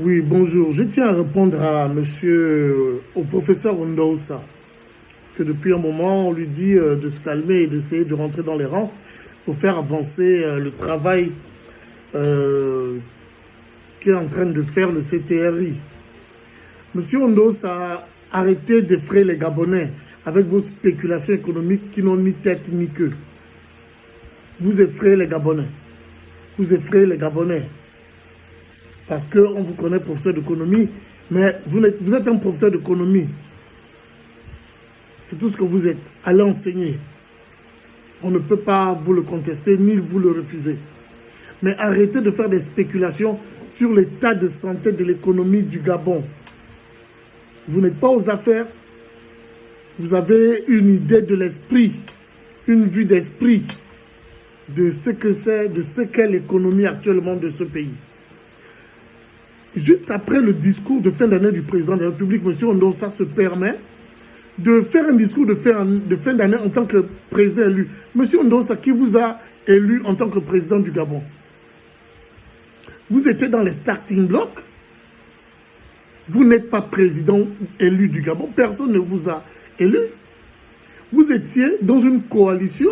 Oui, bonjour. Je tiens à répondre à au professeur Ondousa. Parce que depuis un moment, on lui dit de se calmer et d'essayer de rentrer dans les rangs pour faire avancer le travail euh, qu'est en train de faire le CTRI. Monsieur Ondousa, arrêtez d'effrayer les Gabonais avec vos spéculations économiques qui n'ont ni tête ni queue. Vous effrayez les Gabonais. Vous effrayez les Gabonais. Parce qu'on vous connaît professeur d'économie, mais vous êtes un professeur d'économie. C'est tout ce que vous êtes. Allez enseigner. On ne peut pas vous le contester ni vous le refuser. Mais arrêtez de faire des spéculations sur l'état de santé de l'économie du Gabon. Vous n'êtes pas aux affaires. Vous avez une idée de l'esprit, une vue d'esprit de ce que c'est, de ce qu'est l'économie actuellement de ce pays. Juste après le discours de fin d'année du président de la République, M. Ondousa se permet de faire un discours de fin d'année en tant que président élu. M. Ondousa, qui vous a élu en tant que président du Gabon? Vous étiez dans les starting blocks. Vous n'êtes pas président élu du Gabon. Personne ne vous a élu. Vous étiez dans une coalition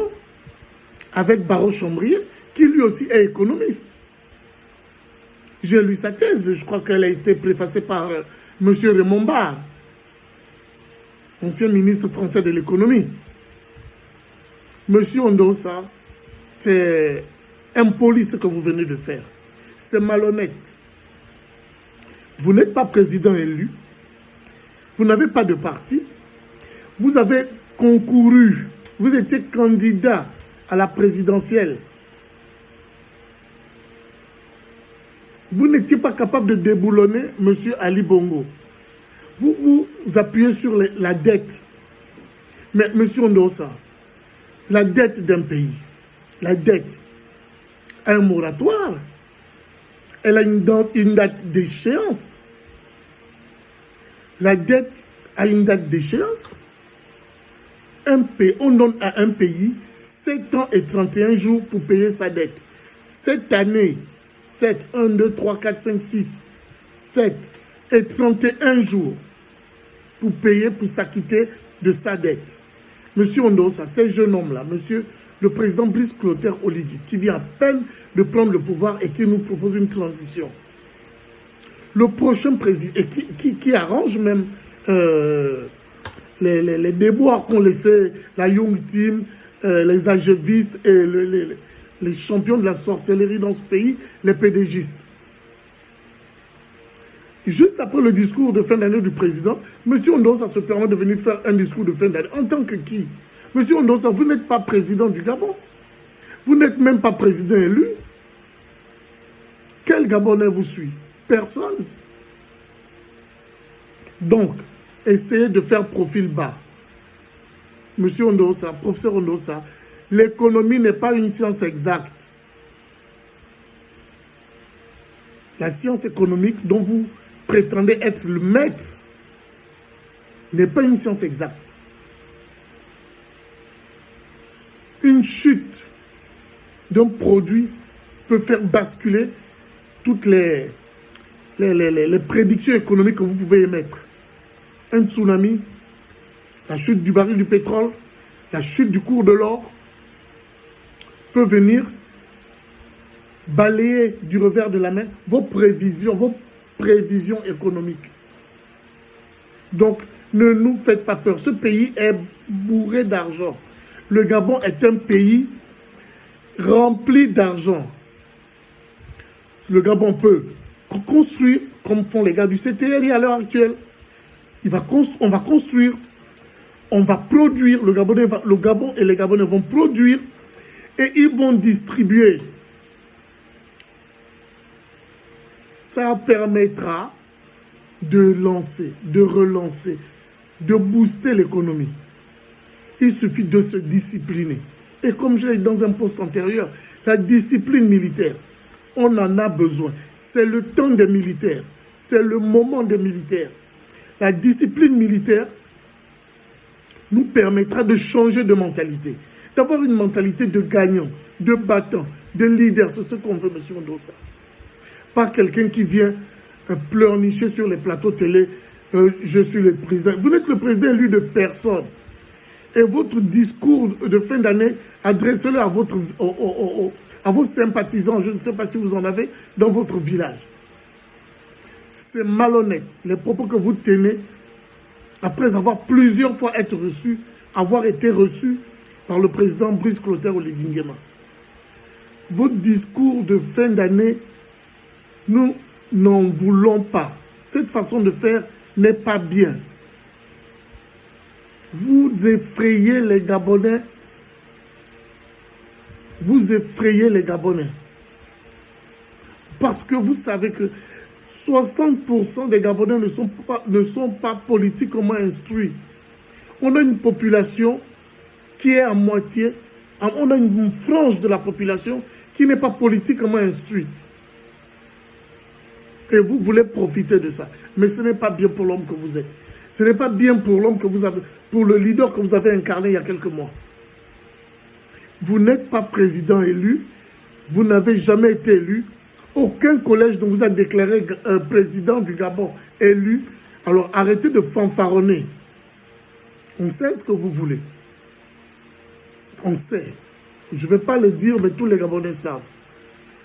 avec Barreau Chambrier, qui lui aussi est économiste. J'ai lu sa thèse, je crois qu'elle a été préfacée par M. Raymond Barre, ancien ministre français de l'économie. M. Ondousa, c'est impoli ce que vous venez de faire. C'est malhonnête. Vous n'êtes pas président élu. Vous n'avez pas de parti. Vous avez concouru. Vous étiez candidat à la présidentielle. Vous n'étiez pas capable de déboulonner M. Ali Bongo. Vous vous appuyez sur la dette. Mais M. Ondousa, la dette d'un pays, la dette a un moratoire. Elle a une date d'échéance. La dette a une date d'échéance. On donne à un pays 7 ans et 31 jours pour payer sa dette. Cette année, 7, 1, 2, 3, 4, 5, 6, 7 et 31 jours pour payer, pour s'acquitter de sa dette. Monsieur Ondousa, ce jeune homme-là, monsieur le président Brice Clotaire Oligui, qui vient à peine de prendre le pouvoir et qui nous propose une transition. Le prochain président, et qui arrange même les déboires qu'ont laissé la Young Team, les agevistes et les champions de la sorcellerie dans ce pays, les pédégistes. Juste après le discours de fin d'année du président, M. Ondousa se permet de venir faire un discours de fin d'année. En tant que qui? M. Ondousa, vous n'êtes pas président du Gabon. Vous n'êtes même pas président élu. Quel Gabonais vous suit? Personne. Donc, essayez de faire profil bas. M. Ondousa, professeur Ondousa, l'économie n'est pas une science exacte. La science économique dont vous prétendez être le maître n'est pas une science exacte. Une chute d'un produit peut faire basculer toutes les prédictions économiques que vous pouvez émettre. Un tsunami, la chute du baril du pétrole, la chute du cours de l'or peut venir balayer du revers de la main vos prévisions économiques. Donc, ne nous faites pas peur. Ce pays est bourré d'argent. Le Gabon est un pays rempli d'argent. Le Gabon peut construire, comme font les gars du CTRI à l'heure actuelle. On va construire, on va produire, le Gabon et les Gabonais vont produire et ils vont distribuer. Ça permettra de lancer, de relancer, de booster l'économie. Il suffit de se discipliner. Et comme je l'ai dit dans un post antérieur, la discipline militaire, on en a besoin. C'est le temps des militaires. C'est le moment des militaires. La discipline militaire nous permettra de changer de mentalité. D'avoir une mentalité de gagnant, de battant, de leader. C'est ce qu'on veut, M. Ondousa. Pas quelqu'un qui vient pleurnicher sur les plateaux télé, je suis le président. Vous n'êtes le président élu de personne. Et votre discours de fin d'année, adressez-le à à vos sympathisants, je ne sais pas si vous en avez, dans votre village. C'est malhonnête, les propos que vous tenez, après avoir plusieurs fois avoir été reçu par le président Brice Clotaire Oligui Nguema. Votre discours de fin d'année, nous n'en voulons pas. Cette façon de faire n'est pas bien. Vous effrayez les Gabonais. Vous effrayez les Gabonais. Parce que vous savez que 60% des Gabonais ne sont pas politiquement instruits. On a une population qui est à moitié, on a une frange de la population qui n'est pas politiquement instruite. Et vous voulez profiter de ça. Mais ce n'est pas bien pour l'homme que vous êtes. Ce n'est pas bien pour l'homme que vous avez, pour le leader que vous avez incarné il y a quelques mois. Vous n'êtes pas président élu, vous n'avez jamais été élu. Aucun collège ne vous a déclaré président du Gabon élu. Alors arrêtez de fanfaronner. On sait ce que vous voulez. On sait. Je ne vais pas le dire, mais tous les Gabonais savent.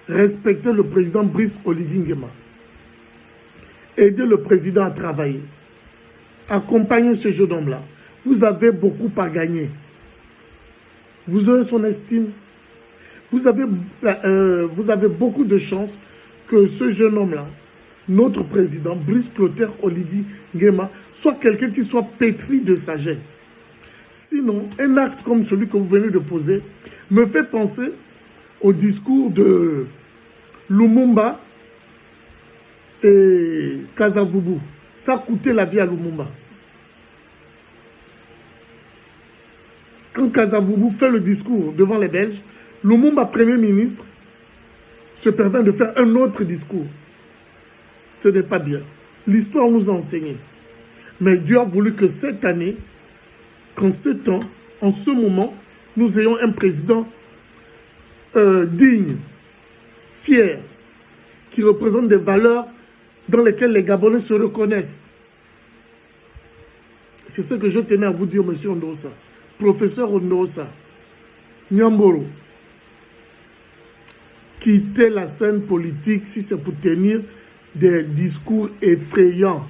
Respectez le président Brice Oligui Nguema. Aidez le président à travailler. Accompagnez ce jeune homme-là. Vous avez beaucoup à gagner. Vous aurez son estime. Vous avez beaucoup de chances que ce jeune homme-là, notre président, Brice Clotaire Oligui Nguema, soit quelqu'un qui soit pétri de sagesse. Sinon, un acte comme celui que vous venez de poser me fait penser au discours de Lumumba et Kasavubu. Ça a coûté la vie à Lumumba. Quand Kasavubu fait le discours devant les Belges, Lumumba, Premier ministre, se permet de faire un autre discours. Ce n'est pas bien. L'histoire nous a enseigné. Mais Dieu a voulu que cette année, qu'en ce temps, en ce moment, nous ayons un président digne, fier, qui représente des valeurs dans lesquelles les Gabonais se reconnaissent. C'est ce que je tenais à vous dire, monsieur Ondosa. Professeur Ondosa, Nyamboro, quittez la scène politique si c'est pour tenir des discours effrayants.